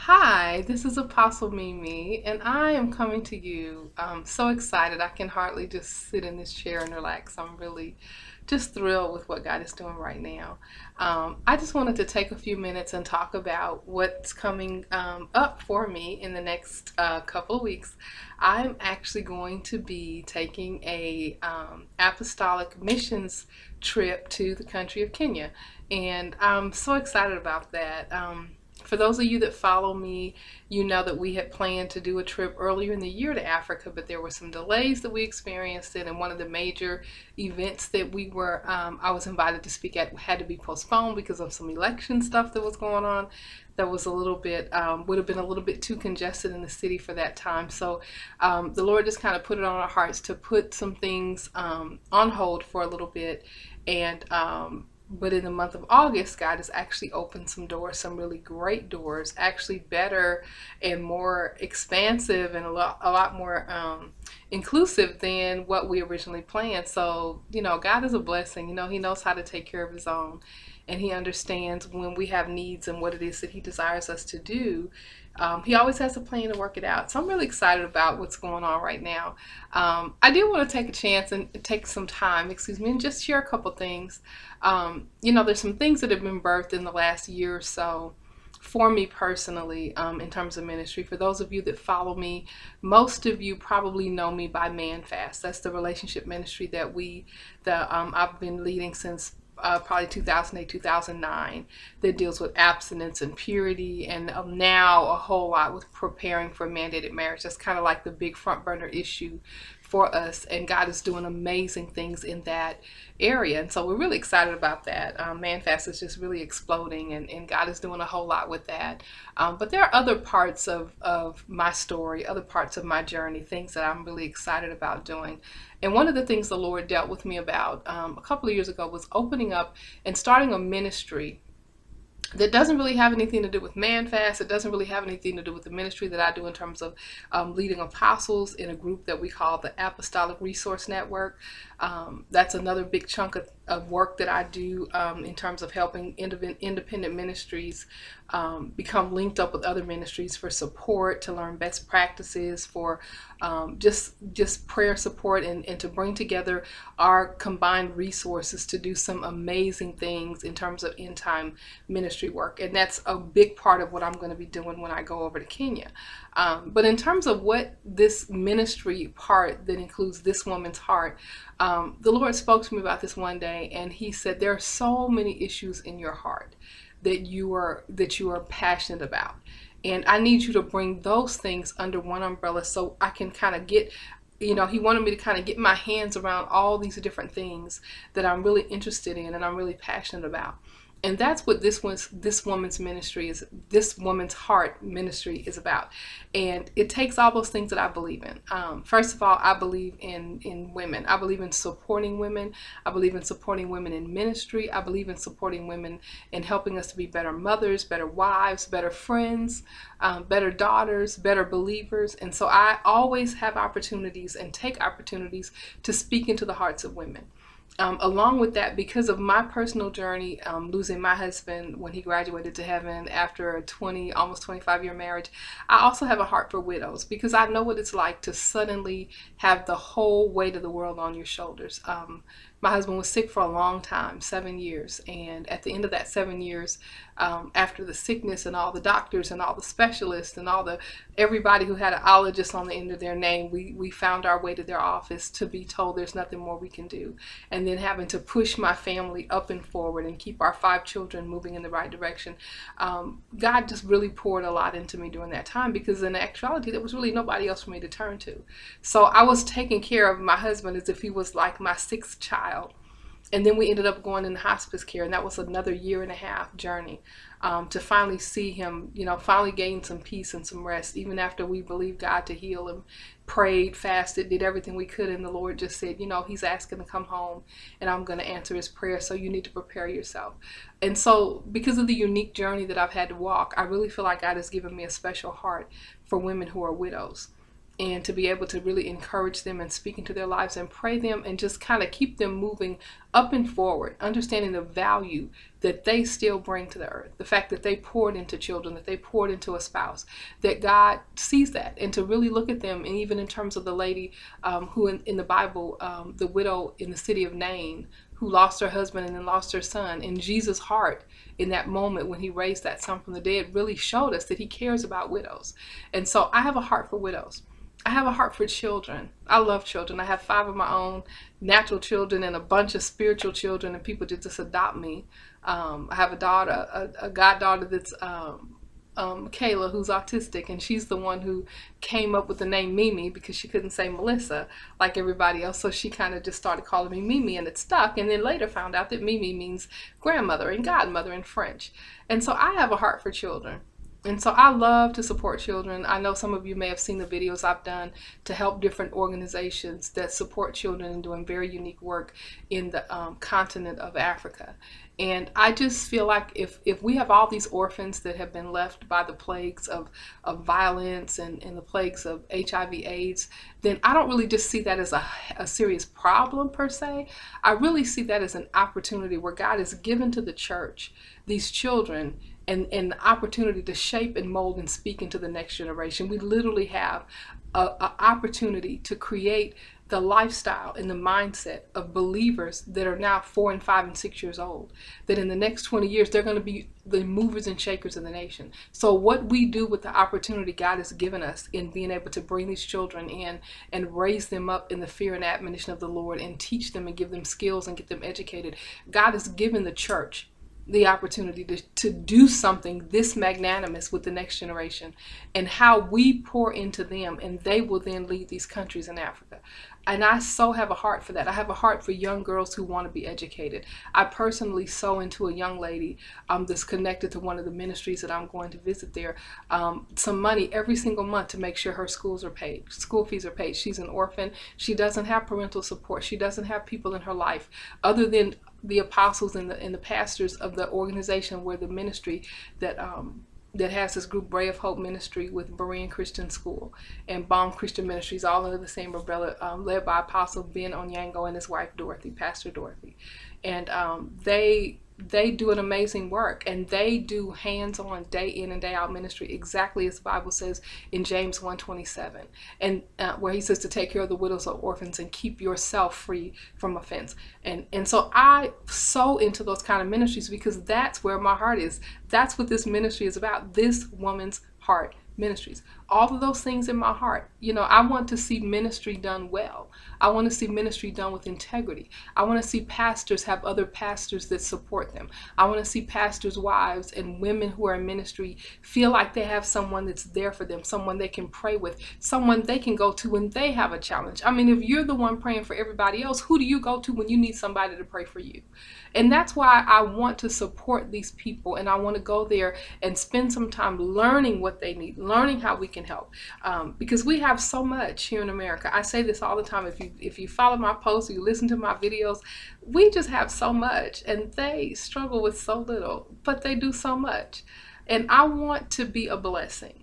Hi, this is Apostle Mimi, and I am coming to you. I'm so excited. I can hardly just sit in this chair and relax. I'm really just thrilled with what God is doing right now. I just wanted to take a few minutes and talk about what's coming up for me in the next couple of weeks. I'm actually going to be taking a apostolic missions trip to the country of Kenya, and I'm so excited about that. For those of you that follow me, you know that we had planned to do a trip earlier in the year to Africa, but there were some delays that we experienced, and one of the major events that I was invited to speak at had to be postponed because of some election stuff that was going on. That was a little bit, would have been a little bit too congested in the city for that time. So the Lord just kind of put it on our hearts to put some things on hold for a little bit, and but in the month of August, God has actually opened some doors, some really great doors, actually better and more expansive and a lot more inclusive than what we originally planned. So, God is a blessing. He knows how to take care of his own, and he understands when we have needs and what it is that he desires us to do. He always has a plan to work it out. So I'm really excited about what's going on right now. I did want to take a chance and take some time, and just share a couple things. There's some things that have been birthed in the last year or so for me personally, in terms of ministry. For those of you that follow me, most of you probably know me by Man Fast. That's the relationship ministry that I've been leading since probably 2008, 2009, that deals with abstinence and purity, and now a whole lot with preparing for mandated marriage. That's kind of like the big front burner issue for us, and God is doing amazing things in that area, and so we're really excited about that. ManFast is just really exploding, and God is doing a whole lot with that. But there are other parts of my story, other parts of my journey, things that I'm really excited about doing. And one of the things the Lord dealt with me about a couple of years ago was opening up and starting a ministry that doesn't really have anything to do with ManFast. It doesn't really have anything to do with the ministry that I do in terms of leading apostles in a group that we call the Apostolic Resource Network. That's another big chunk of work that I do in terms of helping independent ministries become linked up with other ministries for support, to learn best practices, for just prayer support, and to bring together our combined resources to do some amazing things in terms of end time ministry work. And that's a big part of what I'm going to be doing when I go over to Kenya. But in terms of what this ministry part that includes This Woman's Heart, the Lord spoke to me about this one day, and he said, there are so many issues in your heart that you are passionate about, and I need you to bring those things under one umbrella so I can kind of get, he wanted me to kind of get my hands around all these different things that I'm really interested in and I'm really passionate about. And that's what this woman's heart ministry is about. And it takes all those things that I believe in. First of all, I believe in women. I believe in supporting women. I believe in supporting women in ministry. I believe in supporting women in helping us to be better mothers, better wives, better friends, better daughters, better believers. And so I always have opportunities and take opportunities to speak into the hearts of women. Along with that, because of my personal journey, losing my husband when he graduated to heaven after a almost 25-year marriage, I also have a heart for widows, because I know what it's like to suddenly have the whole weight of the world on your shoulders. My husband was sick for a long time, 7 years, and at the end of that 7 years, after the sickness and all the doctors and all the specialists and everybody who had an ologist on the end of their name, we found our way to their office to be told there's nothing more we can do. And then having to push my family up and forward and keep our 5 children moving in the right direction. God just really poured a lot into me during that time, because in actuality, there was really nobody else for me to turn to. So I was taking care of my husband as if he was like my 6th child. And then we ended up going into hospice care, and that was another 1.5-year journey to finally see him, finally gain some peace and some rest, even after we believed God to heal him, prayed, fasted, did everything we could, and the Lord just said, he's asking to come home, and I'm going to answer his prayer, so you need to prepare yourself. And so because of the unique journey that I've had to walk, I really feel like God has given me a special heart for women who are widows. and to be able to really encourage them and speak into their lives and pray them and just kind of keep them moving up and forward, understanding the value that they still bring to the earth, the fact that they poured into children, that they poured into a spouse, that God sees that, and to really look at them. And even in terms of the lady who in the Bible, the widow in the city of Nain, who lost her husband and then lost her son, and Jesus' heart in that moment when he raised that son from the dead really showed us that he cares about widows. And so I have a heart for widows. I have a heart for children. I love children. I have 5 of my own natural children and a bunch of spiritual children, and people just adopt me. I have a daughter, a goddaughter that's Kayla, who's autistic, and she's the one who came up with the name Mimi because she couldn't say Melissa like everybody else. So she kind of just started calling me Mimi, and it stuck. And then later found out that Mimi means grandmother and godmother in French. And so I have a heart for children. And so I love to support children. I know some of you may have seen the videos I've done to help different organizations that support children and doing very unique work in the continent of Africa. And I just feel like if we have all these orphans that have been left by the plagues of violence and the plagues of HIV/AIDS, then I don't really just see that as a serious problem per se. I really see that as an opportunity where God has given to the church these children and the opportunity to shape and mold and speak into the next generation. We literally have an opportunity to create the lifestyle and the mindset of believers that are now 4 and 5 and 6 years old, that in the next 20 years, they're going to be the movers and shakers of the nation. So what we do with the opportunity God has given us in being able to bring these children in and raise them up in the fear and admonition of the Lord and teach them and give them skills and get them educated, God has given the church the opportunity to do something this magnanimous with the next generation, and how we pour into them, and they will then lead these countries in Africa. And I so have a heart for that. I have a heart for young girls who want to be educated. I personally sow into a young lady that's connected to one of the ministries that I'm going to visit there, some money every single month to make sure her school fees are paid. She's an orphan. She doesn't have parental support. She doesn't have people in her life other than the apostles and the pastors of the organization where the ministry that has this group, Bray of Hope Ministry, with Berean Christian School and Baum Christian Ministries, all under the same umbrella, led by Apostle Ben Onyango and his wife Dorothy, Pastor Dorothy. And they do an amazing work, and they do hands-on, day in and day out ministry, exactly as the Bible says in James 1:27, and where he says to take care of the widows or orphans and keep yourself free from offense. And so I sow into those kind of ministries because that's where my heart is. That's what this ministry is about. This Woman's Heart Ministries. All of those things in my heart. I want to see ministry done well. I want to see ministry done with integrity. I want to see pastors have other pastors that support them. I want to see pastors' wives and women who are in ministry feel like they have someone that's there for them, someone they can pray with, someone they can go to when they have a challenge. I mean, if you're the one praying for everybody else, who do you go to when you need somebody to pray for you? And that's why I want to support these people, and I want to go there and spend some time learning what they need, learning how we can help, because we have so much here in America. I say this all the time. If you follow my posts, or you listen to my videos, we just have so much, and they struggle with so little, but they do so much. And I want to be a blessing.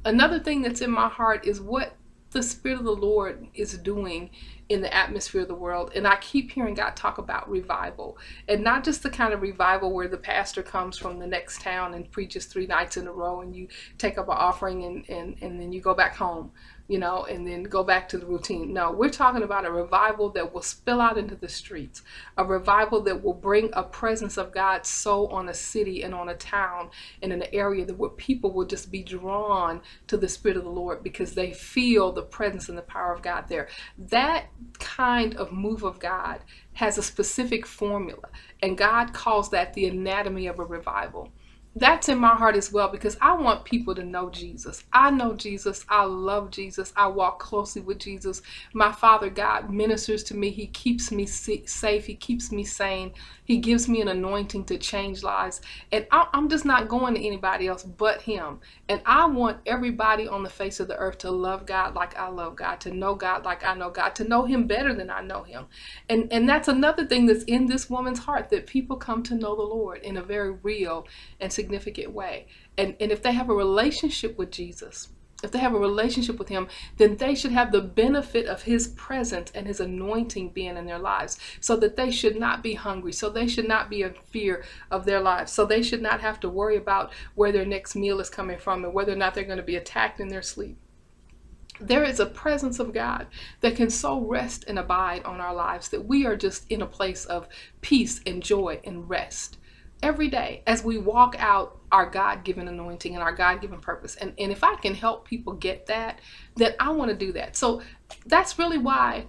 Another thing that's in my heart is what the Spirit of the Lord is doing in the atmosphere of the world. And I keep hearing God talk about revival, and not just the kind of revival where the pastor comes from the next town and preaches 3 nights in a row and you take up an offering and then you go back home, and then go back to the routine. No, we're talking about a revival that will spill out into the streets, a revival that will bring a presence of God so on a city and on a town and in an area that where people will just be drawn to the Spirit of the Lord because they feel the presence and the power of God there. That kind of move of God has a specific formula, and God calls that the anatomy of a revival. That's in my heart as well, because I want people to know Jesus. I know Jesus. I love Jesus. I walk closely with Jesus. My Father God ministers to me. He keeps me safe. He keeps me sane. He gives me an anointing to change lives. And I'm just not going to anybody else but Him. And I want everybody on the face of the earth to love God like I love God, to know God like I know God, to know Him better than I know Him. And that's another thing that's in this woman's heart, that people come to know the Lord in a very real and significant way. And if they have a relationship with Jesus, if they have a relationship with him, then they should have the benefit of his presence and his anointing being in their lives, so that they should not be hungry, so they should not be in fear of their lives, so they should not have to worry about where their next meal is coming from and whether or not they're going to be attacked in their sleep. There is a presence of God that can so rest and abide on our lives that we are just in a place of peace and joy and rest every day as we walk out our God-given anointing and our God-given purpose. And if I can help people get that, then I want to do that. So that's really why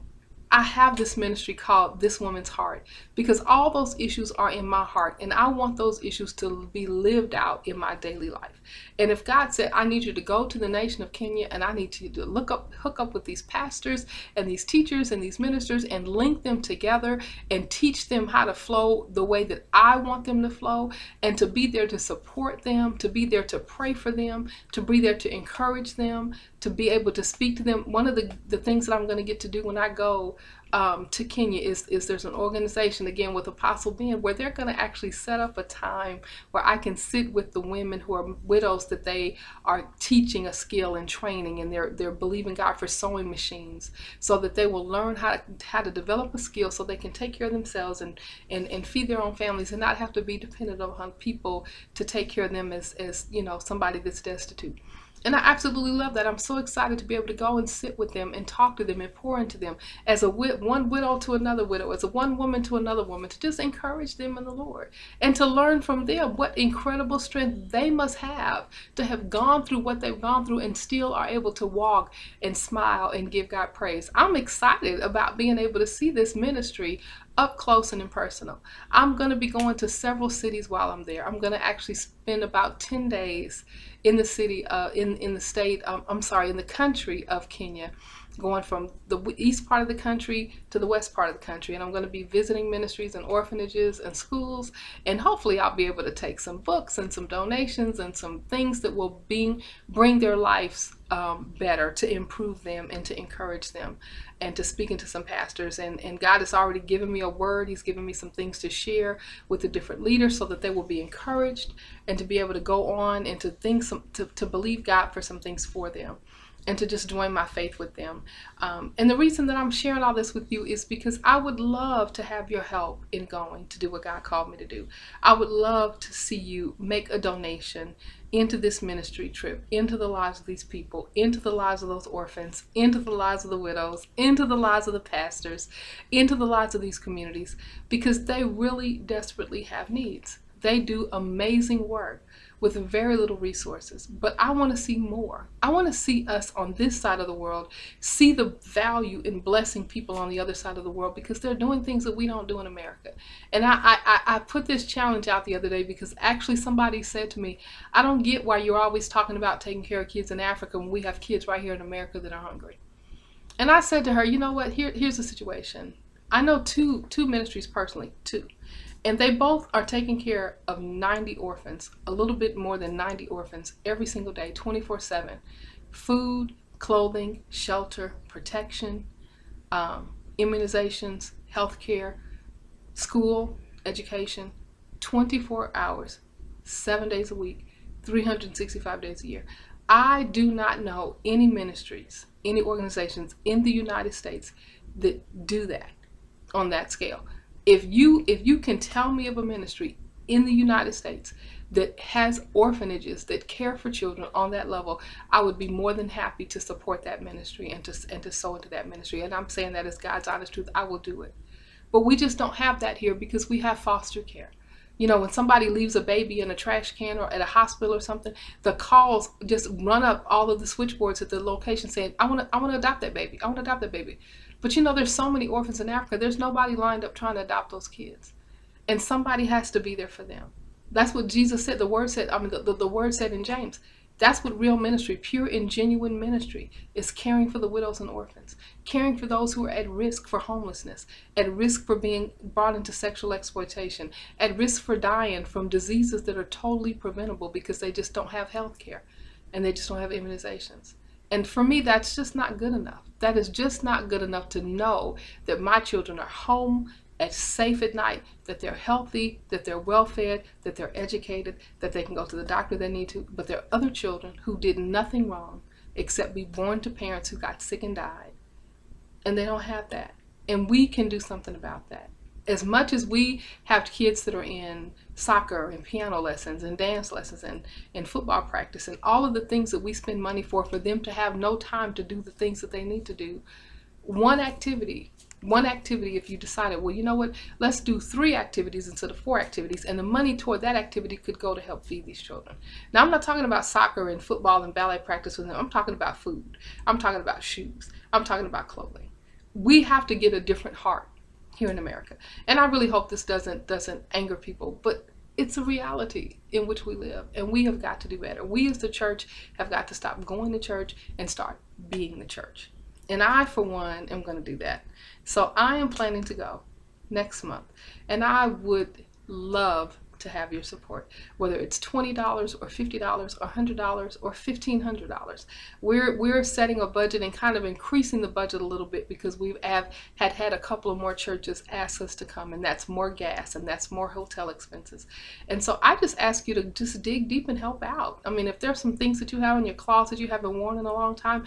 I have this ministry called This Woman's Heart, because all those issues are in my heart, and I want those issues to be lived out in my daily life. And if God said, I need you to go to the nation of Kenya, and I need you to hook up with these pastors and these teachers and these ministers and link them together and teach them how to flow the way that I want them to flow, and to be there to support them, to be there to pray for them, to be there to encourage them, to be able to speak to them. One of the things that I'm going to get to do when I go to Kenya is there's an organization, again, with Apostle Ben, where they're going to actually set up a time where I can sit with the women who are widows that they are teaching a skill and training, and they're believing God for sewing machines, so that they will learn how to develop a skill so they can take care of themselves and feed their own families and not have to be dependent on people to take care of them as somebody that's destitute. And I absolutely love that. I'm so excited to be able to go and sit with them and talk to them and pour into them as one widow to another widow, as a one woman to another woman, to just encourage them in the Lord and to learn from them what incredible strength they must have to have gone through what they've gone through and still are able to walk and smile and give God praise. I'm excited about being able to see this ministry up close and impersonal. I'm going to be going to several cities while I'm there. I'm going to actually spend about 10 days in the city, in the country of Kenya, going from the east part of the country to the west part of the country. And I'm going to be visiting ministries and orphanages and schools, and hopefully I'll be able to take some books and some donations and some things that will bring their lives better, to improve them and to encourage them, and to speak into some pastors. And God has already given me a word. He's given me some things to share with the different leaders so that they will be encouraged and to be able to go on and to believe God for some things for them, and to just join my faith with them. And the reason that I'm sharing all this with you is because I would love to have your help in going to do what God called me to do. I would love to see you make a donation into this ministry trip, into the lives of these people, into the lives of those orphans, into the lives of the widows, into the lives of the pastors, into the lives of these communities, because they really desperately have needs. They do amazing work with very little resources, but I want to see more. I want to see us on this side of the world see the value in blessing people on the other side of the world, because they're doing things that we don't do in America. And I put this challenge out the other day because actually somebody said to me, I don't get why you're always talking about taking care of kids in Africa when we have kids right here in America that are hungry. And I said to her, you know what, here's the situation. I know two ministries personally, two. And they both are taking care of 90 orphans, a little bit more than 90 orphans every single day, 24/7. Food, clothing, shelter, protection, immunizations, healthcare, school, education, 24 hours, 7 days a week, 365 days a year. I do not know any ministries, any organizations in the United States that do that on that scale. If you can tell me of a ministry in the United States that has orphanages that care for children on that level, I would be more than happy to support that ministry and to sow into that ministry. And I'm saying that as God's honest truth. I will do it. But we just don't have that here because we have foster care. You know, when somebody leaves a baby in a trash can or at a hospital or something, the calls just run up all of the switchboards at the location saying, I want to adopt that baby. I want to adopt that baby. But you know, there's so many orphans in Africa. There's nobody lined up trying to adopt those kids. And somebody has to be there for them. That's what Jesus said. The word said, the word said in James. That's what real ministry, pure and genuine ministry, is: caring for the widows and orphans, caring for those who are at risk for homelessness, at risk for being brought into sexual exploitation, at risk for dying from diseases that are totally preventable because they just don't have health care and they just don't have immunizations. And for me, that's just not good enough. That is just not good enough to know that my children are home, safe at night, that they're healthy, that they're well fed, that they're educated, that they can go to the doctor they need to. But there are other children who did nothing wrong, except be born to parents who got sick and died. And they don't have that. And we can do something about that. As much as we have kids that are in soccer and piano lessons and dance lessons and football practice and all of the things that we spend money for them to have no time to do the things that they need to do, one activity, if you decided, well, you know what, let's do 3 activities instead of 4 activities, and the money toward that activity could go to help feed these children. Now, I'm not talking about soccer and football and ballet practice with them. I'm talking about food. I'm talking about shoes. I'm talking about clothing. We have to get a different heart here in America. And I really hope this doesn't anger people, but it's a reality in which we live, and we have got to do better. We as the church have got to stop going to church and start being the church. And I, for one, am going to do that. So I am planning to go next month, and I would love to have your support, whether it's $20 or $50 or $100 or $1,500. We're setting a budget and kind of increasing the budget a little bit because we've had a couple of more churches ask us to come, and that's more gas and that's more hotel expenses. And so I just ask you to just dig deep and help out. I mean, if there's some things that you have in your closet you haven't worn in a long time,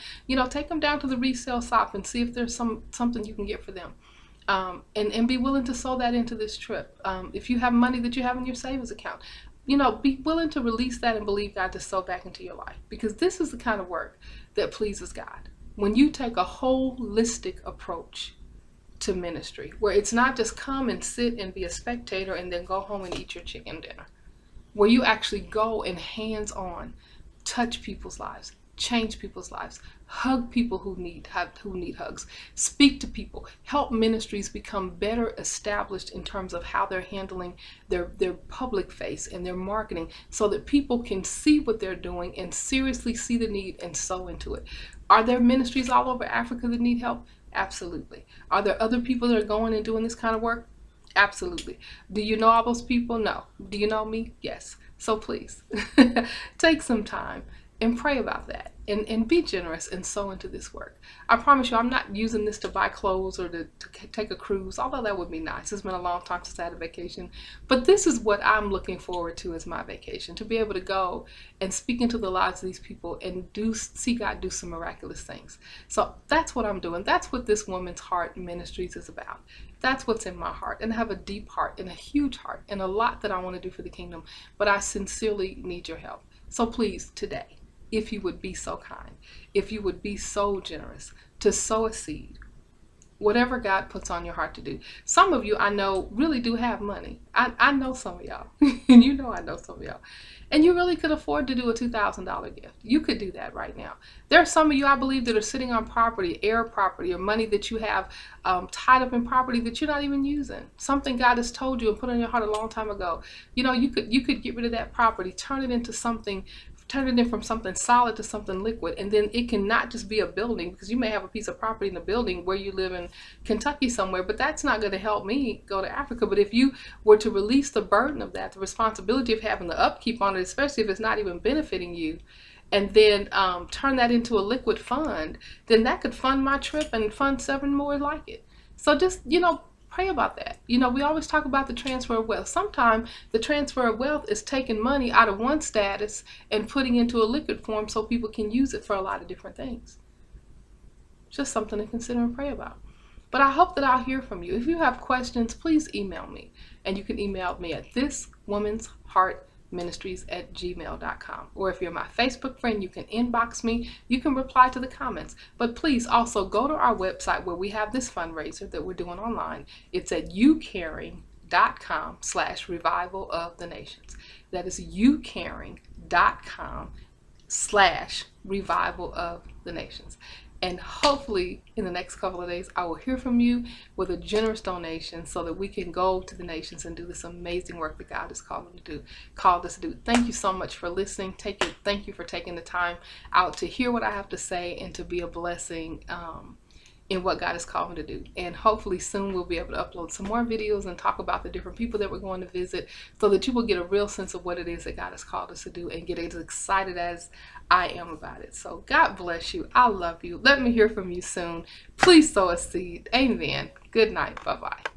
take them down to the resale shop and see if there's something you can get for them. And be willing to sow that into this trip. If you have money that you have in your savings account, be willing to release that and believe God to sow back into your life, because this is the kind of work that pleases God. When you take a holistic approach to ministry, where it's not just come and sit and be a spectator and then go home and eat your chicken dinner, where you actually go and hands-on touch people's lives, change people's lives, hug people who need hugs, speak to people, help ministries become better established in terms of how they're handling their public face and their marketing, so that people can see what they're doing and seriously see the need and sow into it. Are there ministries all over Africa that need help? Absolutely. Are there other people that are going and doing this kind of work? Absolutely. Do you know all those people? No. Do you know me? Yes. So please take some time and pray about that, and be generous and sow into this work. I promise you, I'm not using this to buy clothes or to take a cruise, although that would be nice. It's been a long time since I had a vacation. But this is what I'm looking forward to as my vacation, to be able to go and speak into the lives of these people and see God do some miraculous things. So that's what I'm doing. That's what This Woman's Heart Ministries is about. That's what's in my heart. And I have a deep heart and a huge heart and a lot that I want to do for the kingdom. But I sincerely need your help. So please, today, if you would be so kind, if you would be so generous to sow a seed, whatever God puts on your heart to do. Some of you I know really do have money. I know some of y'all, and I know some of y'all. And you really could afford to do a $2,000 gift. You could do that right now. There are some of you, I believe, that are sitting on property, air property, or money that you have tied up in property that you're not even using. Something God has told you and put on your heart a long time ago. You could get rid of that property, turn it into something. Turn it in from something solid to something liquid, and then it can not just be a building, because you may have a piece of property in a building where you live in Kentucky somewhere, but that's not going to help me go to Africa. But if you were to release the burden of that, the responsibility of having the upkeep on it, especially if it's not even benefiting you, and then turn that into a liquid fund, then that could fund my trip and fund 7 more like it. So just, pray about that. We always talk about the transfer of wealth. Sometimes the transfer of wealth is taking money out of one status and putting into a liquid form so people can use it for a lot of different things. Just something to consider and pray about. But I hope that I'll hear from you. If you have questions, please email me. And you can email me at thiswomansheartministries@gmail.com. Or if you're my Facebook friend, you can inbox me. You can reply to the comments. But please also go to our website where we have this fundraiser that we're doing online. It's at youcaring.com/revival of the nations. That is youcaring.com/revival of the nations. And hopefully in the next couple of days, I will hear from you with a generous donation so that we can go to the nations and do this amazing work that God has called us to do. Thank you so much for listening. Thank you for taking the time out to hear what I have to say and to be a blessing in what God has called me to do. And hopefully soon we'll be able to upload some more videos and talk about the different people that we're going to visit, so that you will get a real sense of what it is that God has called us to do and get as excited as I am about it. So God bless you. I love you. Let me hear from you soon. Please sow a seed. Amen. Good night. Bye-bye.